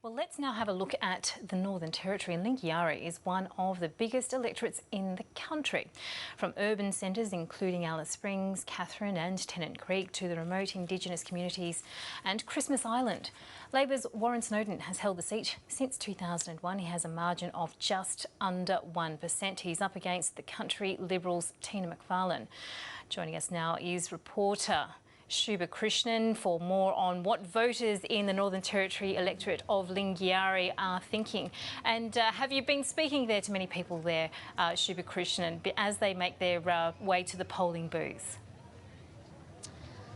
Well, let's now have a look at the Northern Territory. And Lingiari is one of the biggest electorates in the country. From urban centres including Alice Springs, Katherine and Tennant Creek to the remote Indigenous communities and Christmas Island. Labor's Warren Snowden has held the seat since 2001. He has a margin of just under 1%. He's up against the Country Liberals' Tina McFarlane. Joining us now is reporter Shuba Krishnan for more on what voters in the Northern Territory electorate of Lingiari are thinking. And have you been speaking there to many people there, Shuba Krishnan, as they make their way to the polling booths?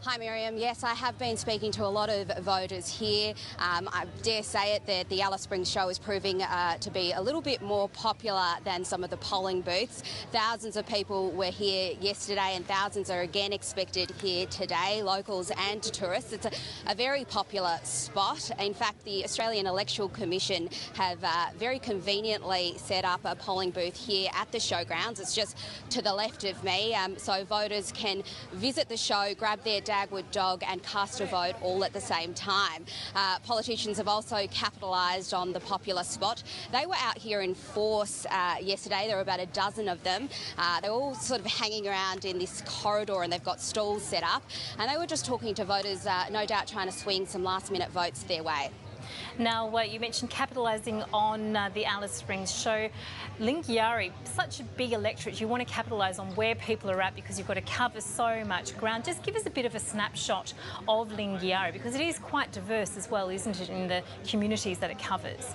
Hi Miriam, yes, I have been speaking to a lot of voters here. I dare say it that the Alice Springs show is proving to be a little bit more popular than some of the polling booths. Thousands of people were here yesterday and thousands are again expected here today, locals and tourists. It's a very popular spot. In fact, the Australian Electoral Commission have very conveniently set up a polling booth here at the showgrounds. It's just to the left of me, so voters can visit the show, grab their Dagwood dog and cast a vote all at the same time. Politicians have also capitalised on the popular spot. They were out here in force yesterday. There were about a dozen of them. They're all sort of hanging around in this corridor and they've got stalls set up. And they were just talking to voters, no doubt trying to swing some last-minute votes their way. Now, you mentioned capitalising on the Alice Springs show. Lingiari, such a big electorate, you want to capitalise on where people are at because you've got to cover so much ground. Just give us a bit of a snapshot of Lingiari because it is quite diverse as well, isn't it, in the communities that it covers?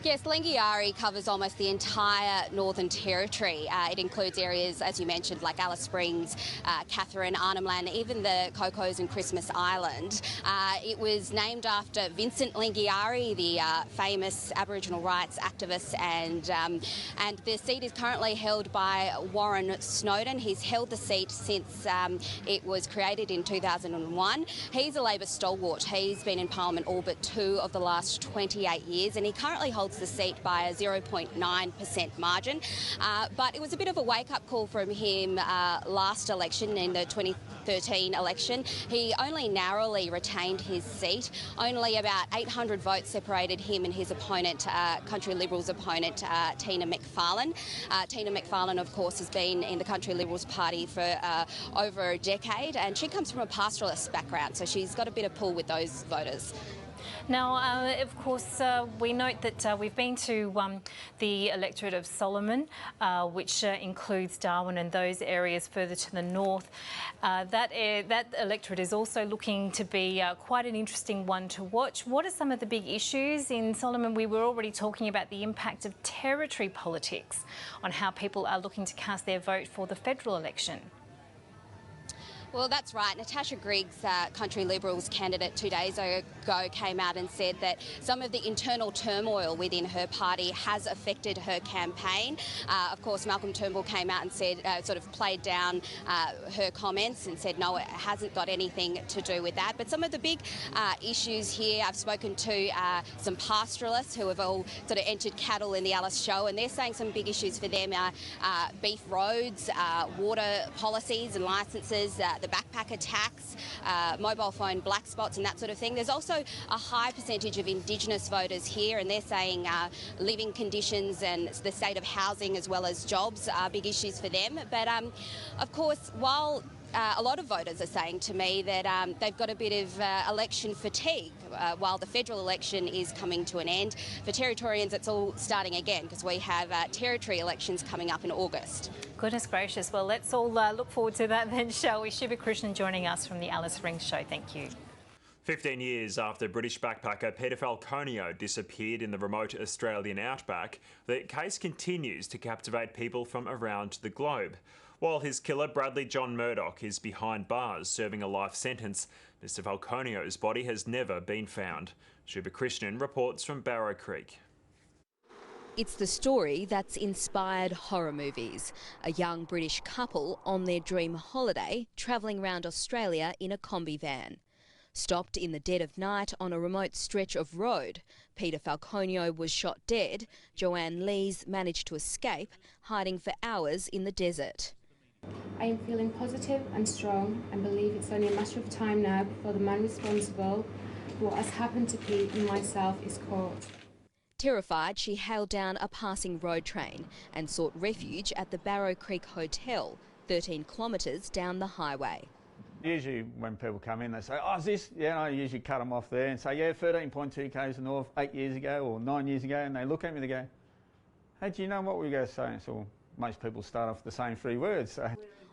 Yes, Lingiari covers almost the entire Northern Territory. It includes areas, as you mentioned, like Alice Springs, Katherine, Arnhem Land, even the Cocos and Christmas Island. It was named after Vincent Lingiari, the famous Aboriginal rights activist, and the seat is currently held by Warren Snowden. He's held the seat since it was created in 2001. He's a Labor stalwart. He's been in Parliament all but 2 of the last 28 years, and he currently holds the seat by a 0.9% margin. But it was a bit of a wake-up call from him last election, in the 2013 election. He only narrowly retained his seat. Only about 800 votes separated him and his opponent, Country Liberals opponent, Tina McFarlane. Tina McFarlane, of course, has been in the Country Liberals Party for over a decade, and she comes from a pastoralist background, so she's got a bit of pull with those voters. Now, of course, we note that we've been to the electorate of Solomon, which includes Darwin and those areas further to the north. That electorate is also looking to be quite an interesting one to watch. What are some of the big issues in Solomon? We were already talking about the impact of territory politics on how people are looking to cast their vote for the federal election. Well, that's right. Natasha Griggs, Country Liberals candidate 2 days ago, came out and said that some of the internal turmoil within her party has affected her campaign. Of course, Malcolm Turnbull came out and said, sort of played down her comments and said, no, it hasn't got anything to do with that. But some of the big issues here, I've spoken to some pastoralists who have all sort of entered cattle in the Alice show, and they're saying some big issues for them are beef roads, water policies and licences, the backpacker tax, mobile phone black spots and that sort of thing. There's also a high percentage of Indigenous voters here, and they're saying living conditions and the state of housing as well as jobs are big issues for them. But of course, while a lot of voters are saying to me that they've got a bit of election fatigue while the federal election is coming to an end. For Territorians, it's all starting again because we have territory elections coming up in August. Goodness gracious. Well, let's all look forward to that then, shall we? Shuba Krishnan joining us from the Alice Springs show. Thank you. 15 years after British backpacker Peter Falconio disappeared in the remote Australian outback, the case continues to captivate people from around the globe. While his killer, Bradley John Murdoch, is behind bars serving a life sentence, Mr Falconio's body has never been found. Shuba Krishnan reports from Barrow Creek. It's the story that's inspired horror movies. A young British couple on their dream holiday, travelling around Australia in a combi van. Stopped in the dead of night on a remote stretch of road, Peter Falconio was shot dead. Joanne Lees managed to escape, hiding for hours in the desert. I am feeling positive and strong and believe it's only a matter of time now before the man responsible what has happened to Pete and myself is caught. Terrified, she hailed down a passing road train and sought refuge at the Barrow Creek Hotel, 13 kilometres down the highway. Usually when people come in, they say, oh, is this? Yeah, and I usually cut them off there and say, yeah, 13.2 k's north 8 years ago or 9 years ago, and they look at me and they go, how do you know what we go saying? So most people start off the same 3 words. So.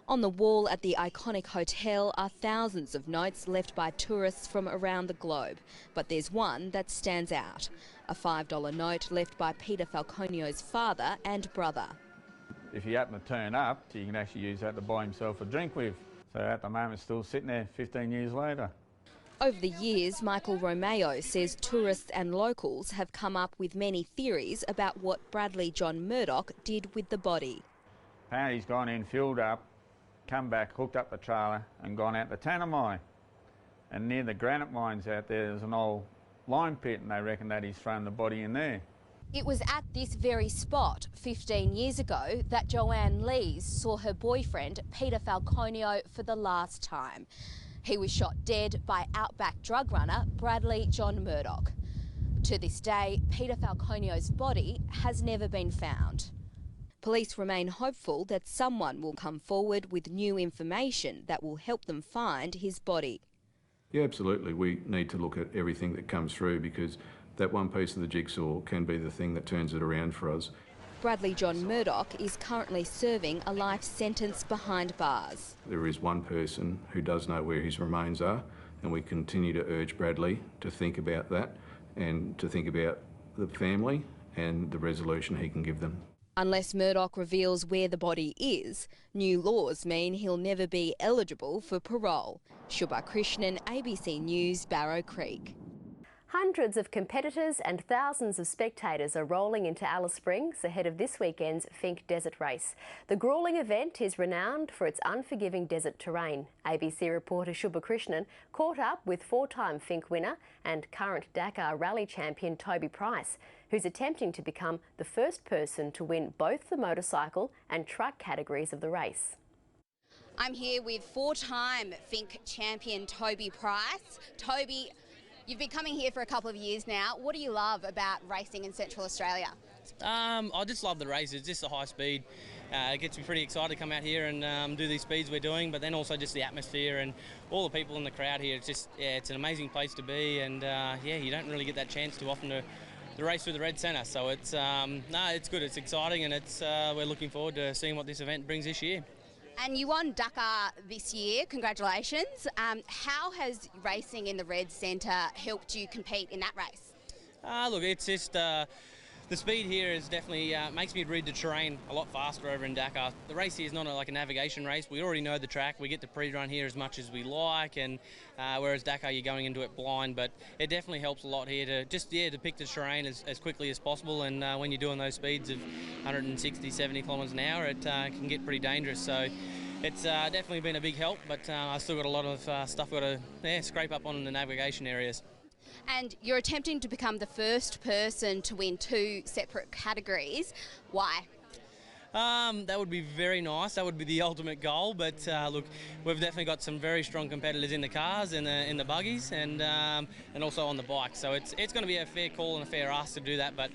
On the wall at the iconic hotel are thousands of notes left by tourists from around the globe, but there's one that stands out, a $5 note left by Peter Falconio's father and brother. If you happen to turn up, you can actually use that to buy himself a drink with. So at the moment, it's still sitting there 15 years later. Over the years, Michael Romeo says tourists and locals have come up with many theories about what Bradley John Murdoch did with the body. Apparently he's gone in, filled up, come back, hooked up the trailer and gone out the Tanner mine. And near the granite mines out there's an old lime pit, and they reckon that he's thrown the body in there. It was at this very spot 15 years ago that Joanne Lees saw her boyfriend Peter Falconio for the last time. He was shot dead by outback drug runner Bradley John Murdoch. To this day, Peter Falconio's body has never been found. Police remain hopeful that someone will come forward with new information that will help them find his body. Yeah, absolutely. We need to look at everything that comes through, because that one piece of the jigsaw can be the thing that turns it around for us. Bradley John Murdoch is currently serving a life sentence behind bars. There is one person who does know where his remains are, and we continue to urge Bradley to think about that and to think about the family and the resolution he can give them. Unless Murdoch reveals where the body is, new laws mean he'll never be eligible for parole. Shuba Krishnan, ABC News, Barrow Creek. Hundreds of competitors and thousands of spectators are rolling into Alice Springs ahead of this weekend's Finke Desert Race. The gruelling event is renowned for its unforgiving desert terrain. ABC reporter Shuba Krishnan caught up with 4-time Finke winner and current Dakar Rally champion Toby Price, who's attempting to become the first person to win both the motorcycle and truck categories of the race. I'm here with 4-time Finke champion Toby Price. Toby, you've been coming here for a couple of years now. What do you love about racing in Central Australia? I just love the races, just the high speed. It gets me pretty excited to come out here and do these speeds we're doing, but then also just the atmosphere and all the people in the crowd here. It's just, yeah, it's an amazing place to be, and yeah, you don't really get that chance too often to race through the Red Centre. So it's, no, it's good, it's exciting, and it's, we're looking forward to seeing what this event brings this year. And you won Dakar this year, congratulations. How has racing in the Red Centre helped you compete in that race? Look, it's just the speed here is definitely makes me read the terrain a lot faster over in Dakar. The race here is not like a navigation race. We already know the track. We get to pre-run here as much as we like, and whereas Dakar you're going into it blind. But it definitely helps a lot here to just to pick the terrain as quickly as possible. And when you're doing those speeds of 160, 70 kilometres an hour, it can get pretty dangerous. So it's definitely been a big help. But I've still got a lot of stuff got to scrape up on in the navigation areas. And you're attempting to become the first person to win 2 separate categories. Why? That would be very nice. That would be the ultimate goal. But look, we've definitely got some very strong competitors in the cars, in the buggies, and also on the bike. So it's going to be a fair call and a fair ask to do that. But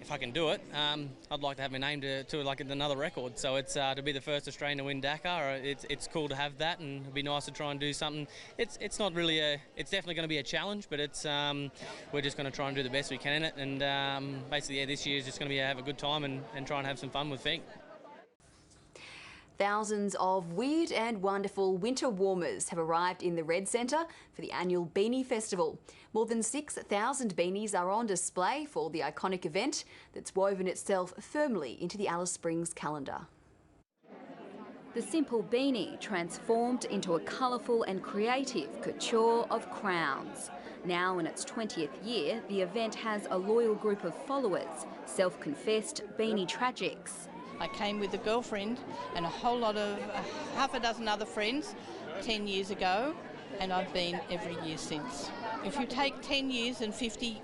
if I can do it, I'd like to have my name to like another record. So it's to be the first Australian to win Dakar. It's cool to have that, and it'd be nice to try and do something. It's not really it's definitely going to be a challenge, but it's we're just going to try and do the best we can in it. And basically, yeah, this year is just going to be have a good time and try and have some fun with Finke. Thousands of weird and wonderful winter warmers have arrived in the Red Centre for the annual Beanie Festival. More than 6,000 beanies are on display for the iconic event that's woven itself firmly into the Alice Springs calendar. The simple beanie transformed into a colourful and creative couture of crowns. Now in its 20th year, the event has a loyal group of followers, self-confessed beanie tragics. I came with a girlfriend and a whole lot of half a dozen other friends 10 years ago, and I've been every year since. If you take 10 years and 50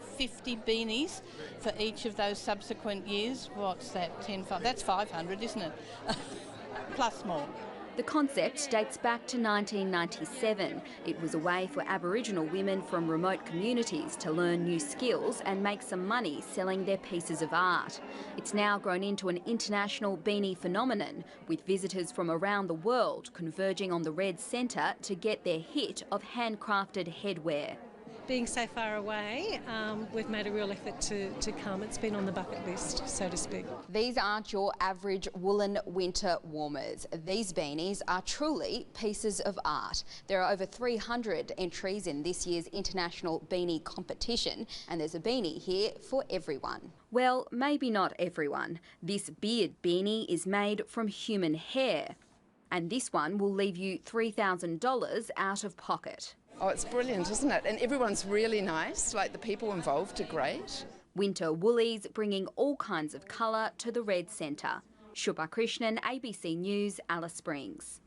beanies for each of those subsequent years, what's that, 10, 5, that's 500, isn't it? Plus more. The concept dates back to 1997. It was a way for Aboriginal women from remote communities to learn new skills and make some money selling their pieces of art. It's now grown into an international beanie phenomenon, with visitors from around the world converging on the Red Centre to get their hit of handcrafted headwear. Being so far away, we've made a real effort to come. It's been on the bucket list, so to speak. These aren't your average woolen winter warmers. These beanies are truly pieces of art. There are over 300 entries in this year's International Beanie Competition, and there's a beanie here for everyone. Well, maybe not everyone. This beard beanie is made from human hair, and this one will leave you $3,000 out of pocket. Oh, it's brilliant, isn't it? And everyone's really nice, like the people involved are great. Winter woolies bringing all kinds of colour to the Red Centre. Shuba Krishnan, ABC News, Alice Springs.